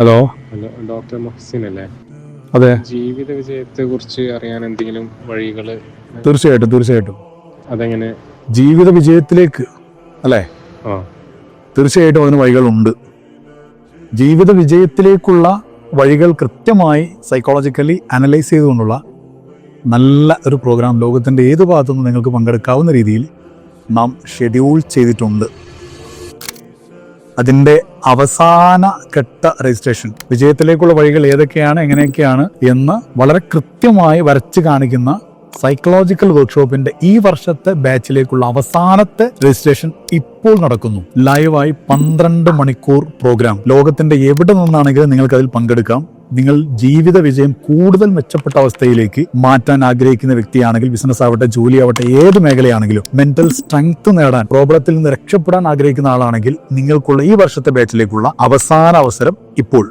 Hello. Hello, doctor Muhsin അല്ലേ? അതെ, ജീവിത വിജയത്തെ കുറിച്ച് അറിയാൻ എന്തെങ്കിലും വഴികള്? തീർച്ചയായിട്ടും. അതെങ്ങനെ? ജീവിത വിജയത്തിലേക്ക് അല്ലേ? ആ തീർച്ചയായിട്ടും അതിന് വഴികളുണ്ട്. ജീവിത വിജയത്തിലേക്കുള്ള വഴികൾ കൃത്യമായി സൈക്കോളജിക്കലി അനലൈസ് ചെയ്തുകൊണ്ടുള്ള നല്ല ഒരു പ്രോഗ്രാം ലോകത്തിൻ്റെ ഏത് ഭാഗത്തുനിന്നും നിങ്ങൾക്ക് പങ്കെടുക്കാവുന്ന രീതിയിൽ നാം ഷെഡ്യൂൾ ചെയ്തിട്ടുണ്ട്. അതിൻ്റെ അവസാന ഘട്ട രജിസ്ട്രേഷൻ, വിജയത്തിലേക്കുള്ള വഴികൾ ഏതൊക്കെയാണ്, എങ്ങനെയൊക്കെയാണ് എന്ന് വളരെ കൃത്യമായി വരച്ച് കാണിക്കുന്ന സൈക്കോളജിക്കൽ വർക്ക്ഷോപ്പിന്റെ ഈ വർഷത്തെ ബാച്ചിലേക്കുള്ള അവസാനത്തെ രജിസ്ട്രേഷൻ ഇപ്പോൾ നടക്കുന്നു. ലൈവായി 12 മണിക്കൂർ പ്രോഗ്രാം. ലോകത്തിന്റെ എവിടെ നിന്നാണെങ്കിലും നിങ്ങൾക്ക് അതിൽ പങ്കെടുക്കാം. നിങ്ങൾ ജീവിത വിജയം കൂടുതൽ മെച്ചപ്പെട്ട അവസ്ഥയിലേക്ക് മാറ്റാൻ ആഗ്രഹിക്കുന്ന വ്യക്തിയാണെങ്കിൽ, ബിസിനസ് ആവട്ടെ, ജോലി ആവട്ടെ, ഏത് മേഖലയാണെങ്കിലും മെന്റൽ സ്ട്രെങ്ത് നേടാൻ, പ്രോബ്ലത്തിൽ നിന്ന് രക്ഷപ്പെടാൻ ആഗ്രഹിക്കുന്ന ആളാണെങ്കിൽ നിങ്ങൾക്കുള്ള ഈ വർഷത്തെ ബാച്ചിലേക്കുള്ള അവസാന അവസരം ഇപ്പോൾ.